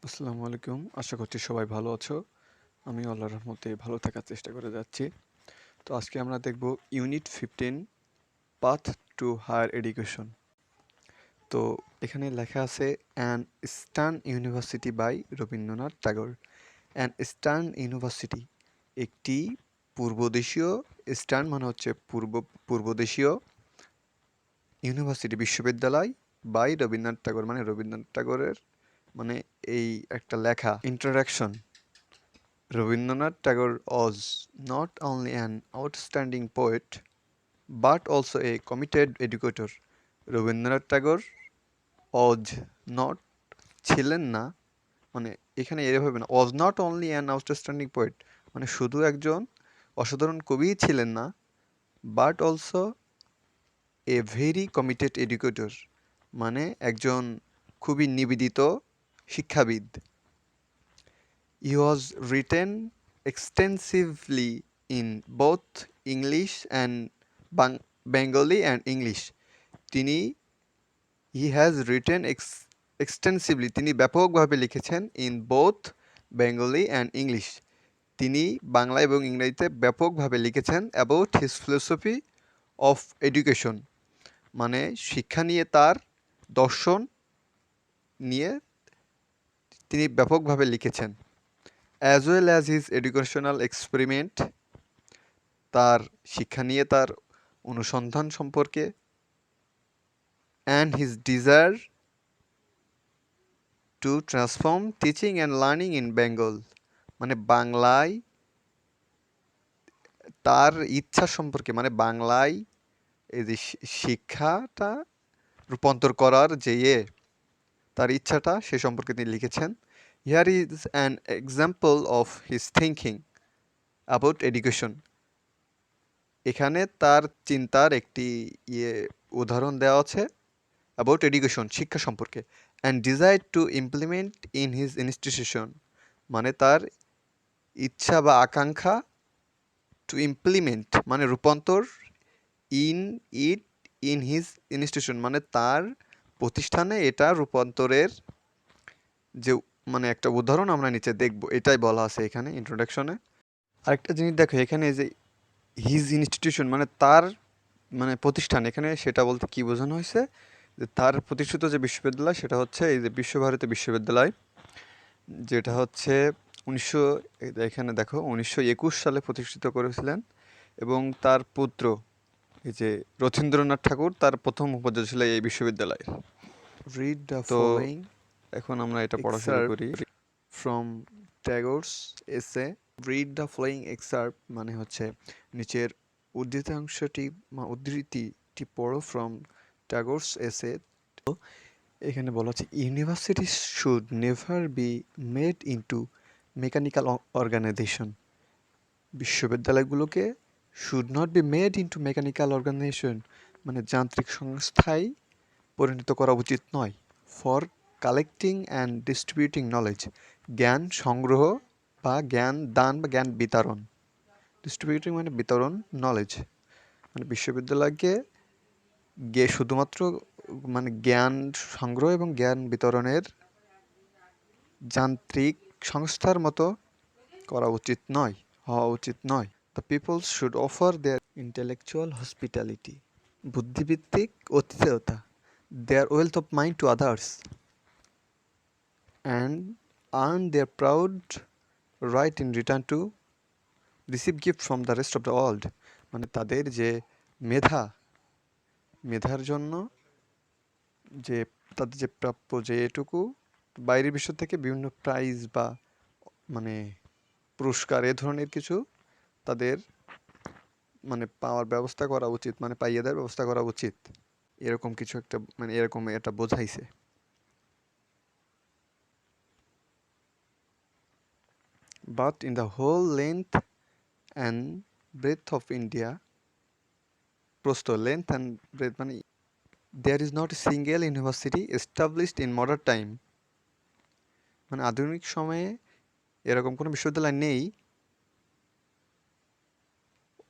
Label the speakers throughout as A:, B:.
A: আসসালামু আলাইকুম। আশা করছি সবাই ভালো আছো। আমি আল্লাহর রহমতে ভালো থাকার চেষ্টা করে যাচ্ছি। তো আজকে আমরা দেখব unit 15 path to higher education. তো এখানে লেখা আছে an eastern university by Rabindranath Tagore. An eastern university একটি পূর্বদেশীয়, ইস্টার্ন মানে হচ্ছে পূর্বদেশীয় ইউনিভার্সিটি বিশ্ববিদ্যালয় বাই রবীন্দ্রনাথ ট্যাগর মানে রবীন্দ্রনাথ ট্যাগরের মানে এই একটা লেখা introduction. Rabindranath Tagore was not only an outstanding poet but also a committed educator. Rabindranath Tagore was not ছিলেন না মানে এখানে এভাবে না was not only an outstanding poet মানে শুধু একজন অসাধারণ কবিই ছিলেন না but also a very committed educator মানে একজন খুবই নিবেদিত শিক্ষাবিদ। He was written extensively in both English and Bengali and English. তিনি he has written extensively তিনি ব্যাপকভাবে লিখেছেন in both Bengali and English. তিনি বাংলা এবং ইংরেজিতে ব্যাপকভাবে লিখেছেন about his philosophy of education মানে শিক্ষা নিয়ে তার দর্শন নিয়ে তিনি ব্যাপকভাবে লিখেছেন। As well as his educational experiment তার শিক্ষা নিয়ে তার অনুসন্ধান সম্পর্কে and his desire to transform teaching and learning in Bengal মানে বাংলায় তার ইচ্ছা সম্পর্কে মানে বাংলায় এই যে শিক্ষাটা রূপান্তর করার যে তার ইচ্ছাটা সে সম্পর্কে তিনি লিখেছেন। Here is an example of his thinking about education. এখানে তার চিন্তার একটি উদাহরণ দেওয়া আছে about education শিক্ষা সম্পর্কে and desire to implement in his institution মানে তার ইচ্ছা বা আকাঙ্ক্ষা to implement মানে রূপান্তর in it in his institution মানে তার প্রতিষ্ঠানে এটা রূপান্তরের যে মানে একটা উদাহরণ আমরা নিচে দেখব এটাই বলা আছে এখানে ইন্ট্রোডাকশনে। আরেকটা জিনিস দেখো এখানে যে হিজ ইনস্টিটিউশন মানে তার মানে প্রতিষ্ঠান এখানে সেটা বলতে কি বোঝানো হয়েছে যে তার প্রতিষ্ঠিত যে বিশ্ববিদ্যালয় সেটা হচ্ছে এই যে বিশ্বভারতী বিশ্ববিদ্যালয় যেটা হচ্ছে এখানে দেখো 1921 সালে প্রতিষ্ঠিত করেছিলেন এবং তার পুত্র এই যে রথীন্দ্রনাথ ঠাকুর তার প্রথম উপাচার্য ছিল এই বিশ্ববিদ্যালয়ের। রিড দ্য ফলোইং এখন আমরা এটা পড়া শুরু করি ফ্রম ট্যাগরস এসে। রিড দ্য ফলোইং এক্সার্প মানে হচ্ছে নিচের উদ্ধৃতিটি পড়ো ফ্রম ট্যাগরস এসে। তো এখানে বলা হচ্ছে university should never be made into mechanical organization বিশ্ববিদ্যালয়গুলোকে should not be made into mechanical organization মানে যান্ত্রিক সংস্থায় পরিণত করা উচিত নয়। For collecting and distributing knowledge জ্ঞান সংগ্রহ বা জ্ঞান দান বা জ্ঞান বিতরণ। ডিস্ট্রিবিউটিং মানে বিতরণ, নলেজ মানে বিশ্ববিদ্যালয়কে শুধুমাত্র মানে জ্ঞান সংগ্রহ এবং জ্ঞান বিতরণের যান্ত্রিক সংস্থার মতো করা উচিত নয়, হওয়া উচিত নয়। The peoples should offer their intellectual hospitality বুদ্ধিভিত্তিক অতিথেয়তা, their wealth of mind to others and earn their proud right in return to receive gift from the rest of the world মানে তাদের যে মেধার জন্য যে তাদের যে প্রাপ্য যে এটুকু বাইরের বিশ্ব থেকে বিভিন্ন প্রাইজ বা মানে পুরস্কার এ ধরনের কিছু তাদের মানে পাওয়ার ব্যবস্থা করা উচিত মানে পাইয়ে দেওয়ার ব্যবস্থা করা উচিত এরকম কিছু একটা মানে এরকম এটা বোঝাইছে। But in the whole length and breadth of India প্রস্থ length and breadth মানে there is not a single university established in modern time মানে আধুনিক সময়ে এরকম কোনো বিশ্ববিদ্যালয় নেই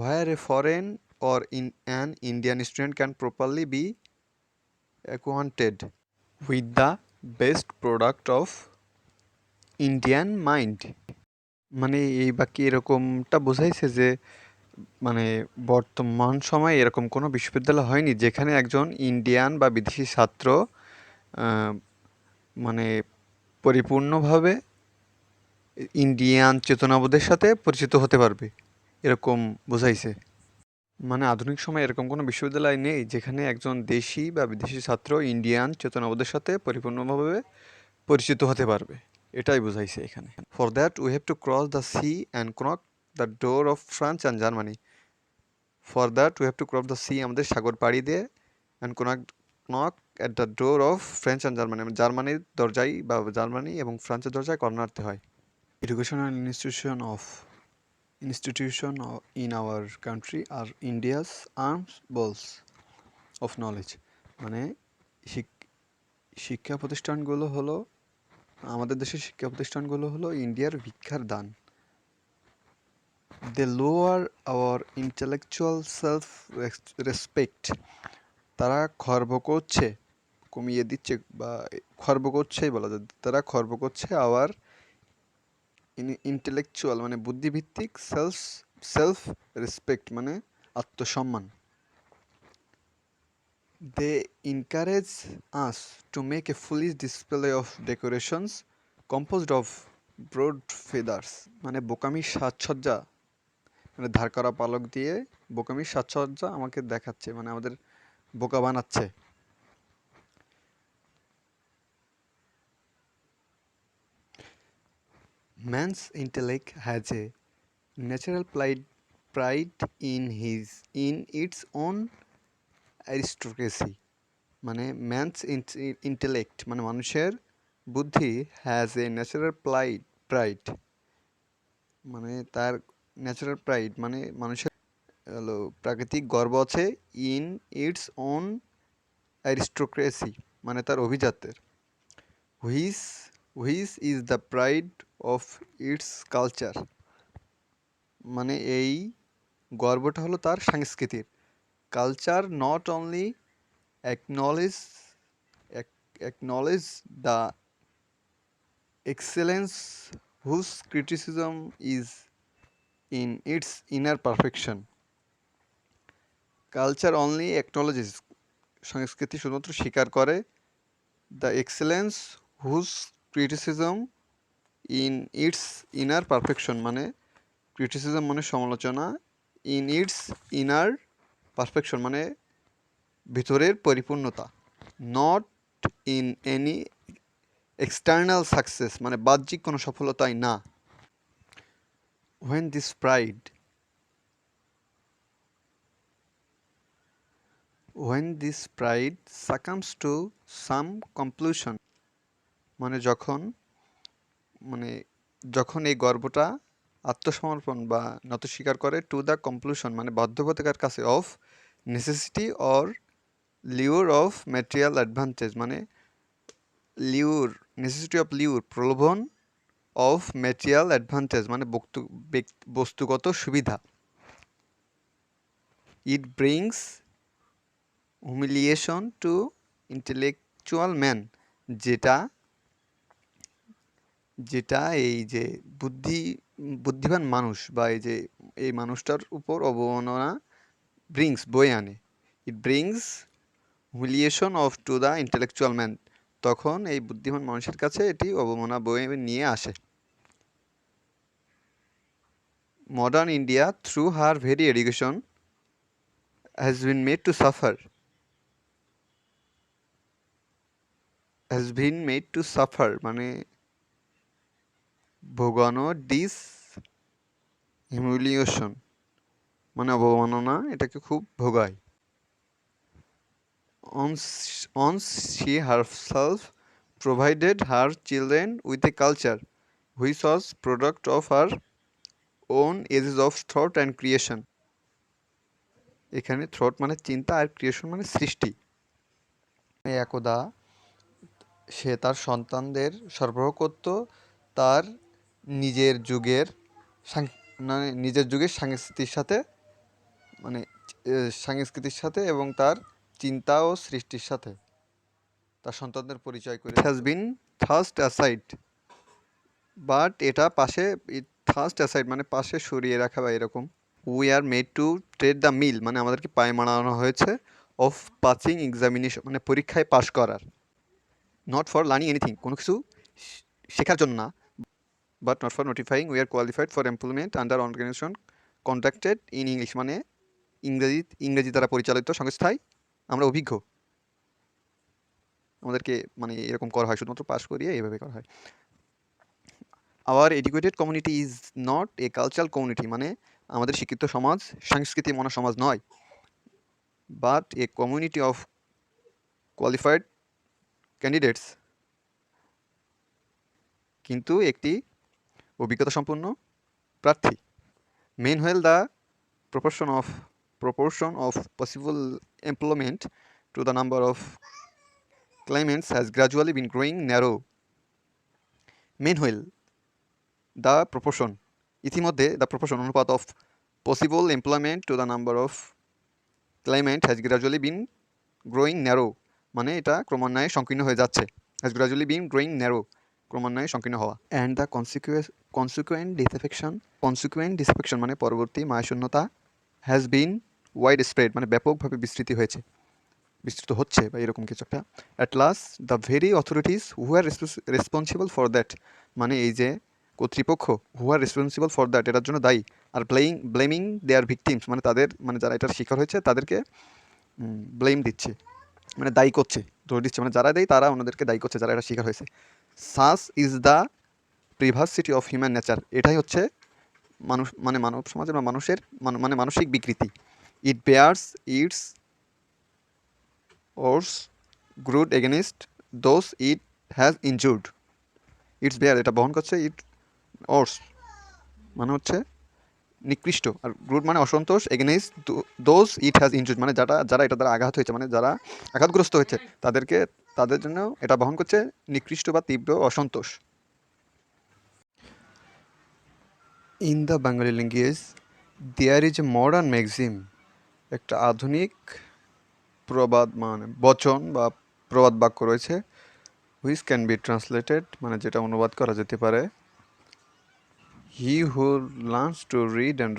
A: where a foreign or in an Indian student can properly be acquainted with the best product of Indian mind, মানে এই বাক্যে এরকমটা বোঝাইছে যে মানে বর্তমান সময়ে এরকম কোনো বিশ্ববিদ্যালয় হয়নি যেখানে একজন ইন্ডিয়ান বা বিদেশি ছাত্র আহ, মানে পরিপূর্ণভাবে ইন্ডিয়ান চেতনাবোধের সাথে পরিচিত হতে পারবে, এরকম বোঝাইছে। মানে আধুনিক সময়ে এরকম কোনো বিশ্ববিদ্যালয় নেই যেখানে একজন দেশি বা বিদেশি ছাত্র ইন্ডিয়ান চেতনাবোধের সাথে পরিপূর্ণভাবে পরিচিত হতে পারবে, এটাই বোঝাইছে এখানে। For that we have to cross the sea and knock the door of France and Germany. For that we have to cross the sea, আমাদের সাগর পাড়ি দিয়ে, and knock at the door of French and Germany, জার্মানির দরজায় বা Germany এবং ফ্রান্সের দরজায় corner নাড়তে হয়। Educational institution in our country are India's arms balls of knowledge, মানে শিক্ষা প্রতিষ্ঠানগুলো হলো, আমাদের দেশের শিক্ষা প্রতিষ্ঠানগুলো হলো ইন্ডিয়ার ভিক্ষার দান। They lower our intellectual self respect, তারা খর্ব করছে, কমিয়ে দিচ্ছে বা খর্ব করছেই বলা যায়, তারা খর্ব করছে আওয়ার ইন্টেলেকচুয়াল মানে বুদ্ধিভিত্তিক সেলফ রেসপেক্ট মানে আত্মসম্মান। They encourage us to make a foolish display of decorations composed of broad feathers, মানে বোকামির সাজসজ্জা, মানে ধার করা পালক দিয়ে বোকামির সাজসজ্জা আমাকে দেখাচ্ছে, মানে আমাদের বোকা বানাচ্ছে। Man's intellect has a natural pride in its own aristocracy, মানে ম্যানস ইন্টেলেক্ট মানে মানুষের বুদ্ধি হ্যাজ এ ন্যাচারাল প্রাইড, মানে তার ন্যাচারাল প্রাইড মানে মানুষের হলো প্রাকৃতিক গর্ব আছে, ইন ইটস ওন অ্যারিস্টোক্রেসি মানে তার অভিজাতের, which which is the pride of its culture, মানে এই গর্বটা হলো তার সংস্কৃতির। Culture not only acknowledge acknowledge the excellence whose criticism is in its inner perfection. Culture only acknowledges, সংস্কৃতি শুধুমাত্র স্বীকার করে, the excellence whose criticism in its inner perfection, মানে criticism মানে সমালোচনা, in its inner perfection মানে ভিতরের পরিপূর্ণতা, not in any external success মানে বাহ্যিক কোনো সফলতাই না। when this pride succumbs to some conclusion, মানে যখন এই গর্বটা আত্মসমর্পণ বা নত স্বীকার করে, টু দ্য কনক্লুশন মানে বাধ্যবাধকতার কাছে, of necessity or lure of material advantage, মানে নেসেসিটি অফ প্রলোভন অফ ম্যাটেরিয়াল অ্যাডভান্টেজ মানে বস্তুগত সুবিধা। It brings humiliation to intellectual man, যেটা এই যে বুদ্ধিমান মানুষ বা এই মানুষটার উপর অবমাননা বয়ে আনে। It brings humiliation of to the intellectual man, তখন এই বুদ্ধিমান মানুষের কাছে এটি অবমাননা বয়ে নিয়ে আসে। Modern India, through her very education, has been made to suffer, মানে ভোগানো, হিউমিলিয়েশন মানে অবমাননা, এটাকে খুব ভোগায়। Once she herself provided her children with a culture which was product of her own ages of thought and creation, এখানে through মানে চিন্তা আর creation মানে সৃষ্টি। একদা সে তার সন্তানদের সরবরাহ করত তার নিজের যুগের সংস্কৃতির সাথে, মানে সংস্কৃতির সাথে এবং তার চিন্তা ও সৃষ্টির সাথে তার সন্তানদের পরিচয় করে। Has been thrust aside but এটা পাশে ফার্স্ট অ্যাসাইড মানে পাশে সরিয়ে রাখা বা এরকম। We are made to tread the mill মানে আমাদেরকে পায়ে মানানো হয়েছে অফ পাসিং এক্সামিনেশন মানে পরীক্ষায় পাশ করার, নট ফর লার্নিং এনিথিং কোনো কিছু শেখার জন্য না, but not for notifying we are qualified for employment under organization conducted in English মানে ইংরেজি দ্বারা পরিচালিত সংস্থায় আমরা অভিজ্ঞ, আমাদেরকে মানে এরকম করা হয়, শুধুমাত্র পাশ করিয়ে এইভাবে করা হয়। Our educated community is not a cultural community মানে আমাদের শিক্ষিত সমাজ সংস্কৃতি মনা সমাজ নয়, but a community of qualified candidates কিন্তু একটি অভিজ্ঞতা সম্পন্ন প্রার্থী। Meanwhile the proportion of possible employment to the number of claimants has gradually been growing narrow. Meanwhile, the proportion ইতিমধ্যে the proportion অনুপাত of possible employment to the number of claimant has gradually been growing narrow মানে এটা ক্রমান্বয়ে সংকীর্ণ হয়ে যাচ্ছে, has gradually been growing narrow ক্রমান্বয়ে সংকীর্ণ হওয়া। and the consequent disaffection মানে পরবর্তী মায়াশূন্যতা has been widespread মানে ব্যাপকভাবে বিস্তৃত হচ্ছে বা এরকম কিছু একটা। At last the very authorities who R responsible for that মানে এই যে কর্তৃপক্ষ হু আর রেসপন্সিবল ফর দ্যাট এটার জন্য দায়ী, আর ব্লেমিং দেয়ার ভিকটিমস মানে তাদের মানে যারা এটার শিকার হয়েছে তাদেরকে ব্লেম দিচ্ছে মানে দায়ী করছে, দোষ দিচ্ছে মানে যারা দেয় তারা ওনাদেরকে দায়ী করছে যারা এটা শিকার হয়েছে। Such is the perversity of human nature এটাই হচ্ছে মানুষ মানে মানব সমাজের বা মানুষের মানে মানসিক বিকৃতি। It bears its worse grudge against those it has injured. Its bear এটা বহন করছে, ইট ওর্স মানে হচ্ছে নিকৃষ্ট, আর গ্রুড মানে অসন্তোষ, against those it has injured মানে যারা এটা দ্বারা আঘাত হয়েছে মানে যারা আঘাতগ্রস্ত হয়েছে তাদের জন্য এটা বহন করছে নিকৃষ্ট বা তীব্র অসন্তোষ। In the Bengali language there is a modern maxim একটা আধুনিক প্রবাদ মানে বচন বা প্রবাদ বাক্য রয়েছে, হুইচ ক্যান বি ট্রান্সলেটেড মানে যেটা অনুবাদ করা যেতে পারে he who learns to read and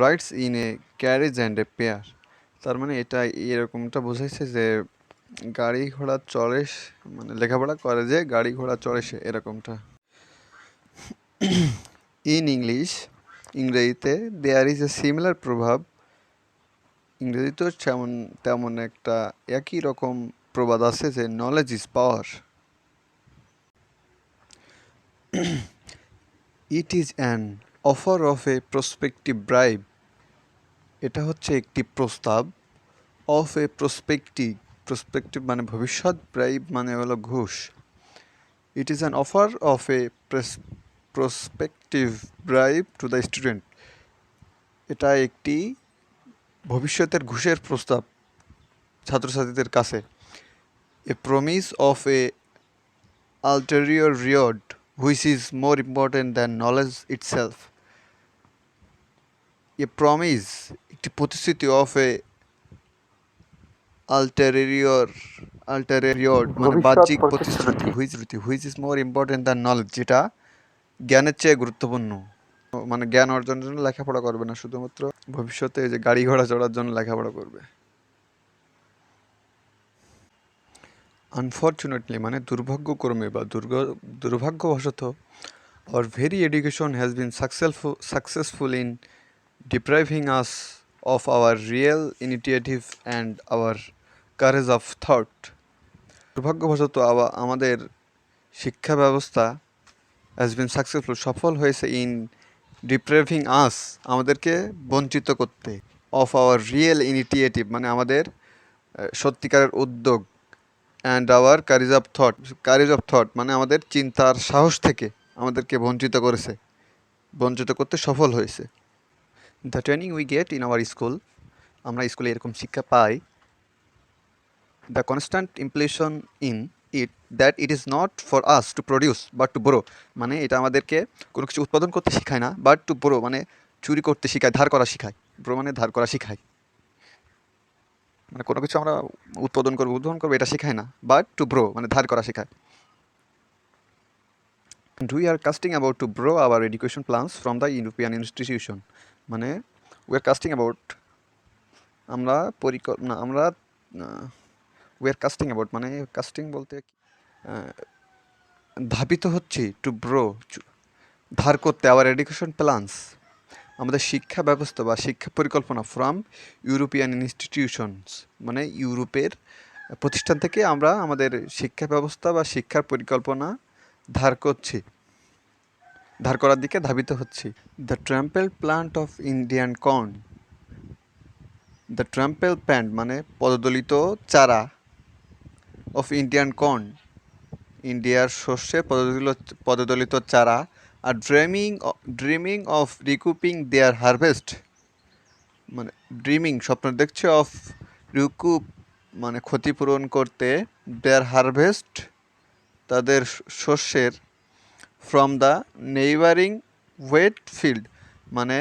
A: writes in a carriage and a pair. তার মানে এটা এরকমটা বোঝাইছে যে গাড়ি ঘোড়া চড়ে মানে লেখাপড়া করে যে গাড়ি ঘোড়া চড়ে সে এরকমটা। ইন ইংলিশ ইংরেজিতে দেয়ার ইজ এ সিমিলার প্রভাব ইংরেজিতেও তেমন একটা একই রকম প্রবাদ আছে যে knowledge is power. It is an offer of A prospective bribe এটা হচ্ছে একটি প্রস্তাব অফ এ প্রসপেক্টিভ মানে ভবিষ্যৎ, ব্রাইব মানে হলো ঘুষ। It is an offer of A prospective bribe to the student এটা একটি ভবিষ্যতের ঘুষের প্রস্তাব ছাত্রছাত্রীদের কাছে। A promise of A ulterior reward which is more important than knowledge itself. A promise একটি প্রতিশ্রুতি of a ulterior reward মানে বাহ্যিক প্রতিশ্রুতি which is more important than knowledge যেটা জ্ঞানের চেয়ে গুরুত্বপূর্ণ। মানে জ্ঞান অর্জনের জন্য লেখাপড়া করবে না, শুধুমাত্র ভবিষ্যতে যে গাড়ি ঘোড়া চড়ার জন্য লেখাপড়া করবে। আনফর্চুনেটলি মানে দুর্ভাগ্যক্রমে বা দুর্ভাগ্যবশত our very education has been successful in depriving us of our real initiative and our courage of thought. দুর্ভাগ্যবশত আমাদের শিক্ষা ব্যবস্থা has been successful সফল হয়েছে in depriving us আমাদেরকে বঞ্চিত করতে of our real initiative মানে আমাদের সত্যিকারের উদ্যোগ and our courage of thought মানে আমাদের চিন্তার সাহস থেকে আমাদেরকে বঞ্চিত করতে সফল হয়েছে। The training we get in our school আমরা স্কুলে এরকম শিক্ষা পাই। The constant implication in it that it is not for us to produce but to borrow মানে এটা আমাদেরকে কোনো কিছু উৎপাদন করতে শেখায় না, বাট টু বোরো মানে চুরি করতে শেখায়, ধার করা শেখায়। বোরো মানে ধার করা শেখায়, মানে কোনো কিছু আমরা উদ্ভাবন করবো এটা শেখায় না, বাট টু ব্রো মানে ধার করা শেখায়। We are casting about to borrow our education plans from the European institution. মানে we are casting about আমরা পরিকল্পনা আমরা we are casting about মানে কাস্টিং বলতে ধাবিত হচ্ছি টু ব্রো ধার করতে আওয়ার এডুকেশন প্ল্যানস আমাদের শিক্ষা ব্যবস্থা বা শিক্ষা পরিকল্পনা ফ্রম ইউরোপিয়ান ইনস্টিটিউশনস মানে ইউরোপের প্রতিষ্ঠান থেকে আমরা আমাদের শিক্ষা ব্যবস্থা বা শিক্ষার পরিকল্পনা ধার করছি ধার করার দিকে ধাবিত হচ্ছি the trample plant of Indian corn the trample plant মানে পদদলিত চারা অফ ইন্ডিয়ান কর্ন ইন্ডিয়ার শস্যের পদদলিত চারা আর ড্রিমিং অফ রিকুপিং দেয়ার হারভেস্ট মানে ড্রিমিং স্বপ্ন দেখছে অফ রিকুপ মানে ক্ষতিপূরণ করতে দেয়ার হারভেস্ট তাদের শস্যের from the neighbouring wheat field মানে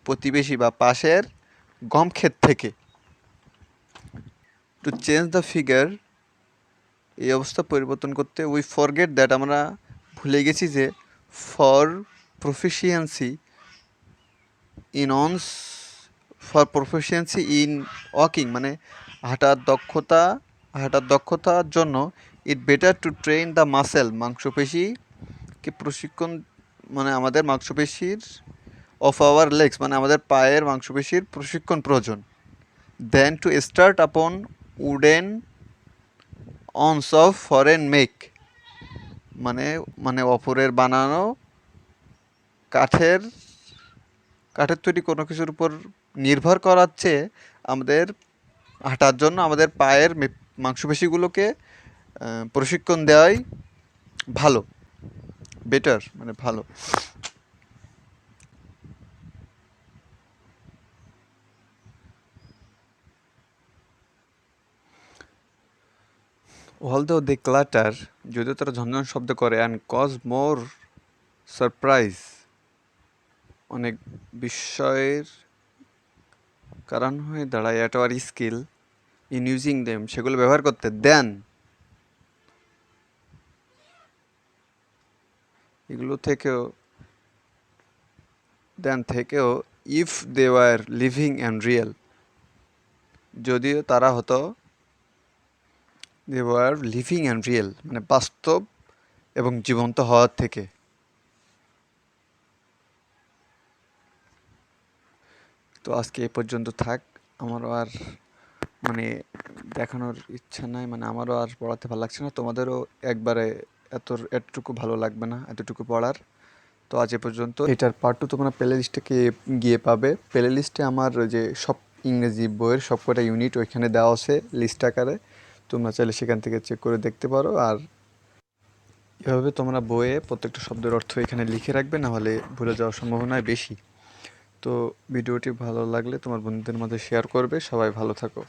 A: প্রতিবেশী বা পাশের গম ক্ষেত থেকে টু চেঞ্জ দ্য ফিগার এই অবস্থা পরিবর্তন করতে উই ফরগেট দ্যাট আমরা ভুলে গেছি যে for proficiency in one's for proficiency in walking মানে হাঁটার দক্ষতার জন্য it better to train the muscle মাংসপেশিকে প্রশিক্ষণ মানে আমাদের মাংসপেশির অফ আওয়ার লেগস মানে আমাদের পায়ের মাংসপেশির প্রশিক্ষণ প্রয়োজন then to start upon wooden ones of foreign make মানে অপরের বানানো কাঠের তৈরি কোনো কিছুর উপর নির্ভর করার চেয়ে আমাদের হাঁটার জন্য আমাদের পায়ের মাংসপেশিগুলোকে প্রশিক্ষণ দেওয়াই ভালো বেটার মানে ভালো although they clutter যদিও তারা ঝনঝন শব্দ করে and cause more surprise অনেক বিস্ময়ের কারণ হয়ে দাঁড়ায় at our skill in using them সেগুলো ব্যবহার করতে দেন এগুলো থেকেও if they were living and real যদিও তারা হতো they were living and real মানে বাস্তব এবং জীবন্ত হওয়ার থেকে তো আজকে এই পর্যন্ত থাক আমারও আর মানে দেখানোর ইচ্ছা নাই মানে আমারও আর পড়াতে ভালো লাগছে না তোমাদেরও একবারে এতটুকু ভালো লাগবে না এতটুকু পড়ার তো আজ এ পর্যন্ত এটার পার্ট 2 তোমরা প্লে লিস্টে গিয়ে পাবে প্লে লিস্টে আমার যে সব ইংরেজি বইয়ের সবকটা ইউনিট ওইখানে দেওয়া আছে লিস্ট আকারে তোমরা চাইলে সেখান থেকে চেক করে দেখতে পারো আর এভাবে তোমরা বইয়ে প্রত্যেকটা শব্দের অর্থ এখানে লিখে রাখবে না হলে ভুলে যাওয়ার সম্ভাবনা বেশি তো ভিডিওটি ভালো লাগলে তোমার বন্ধুদের মধ্যে শেয়ার করবে সবাই ভালো থাকো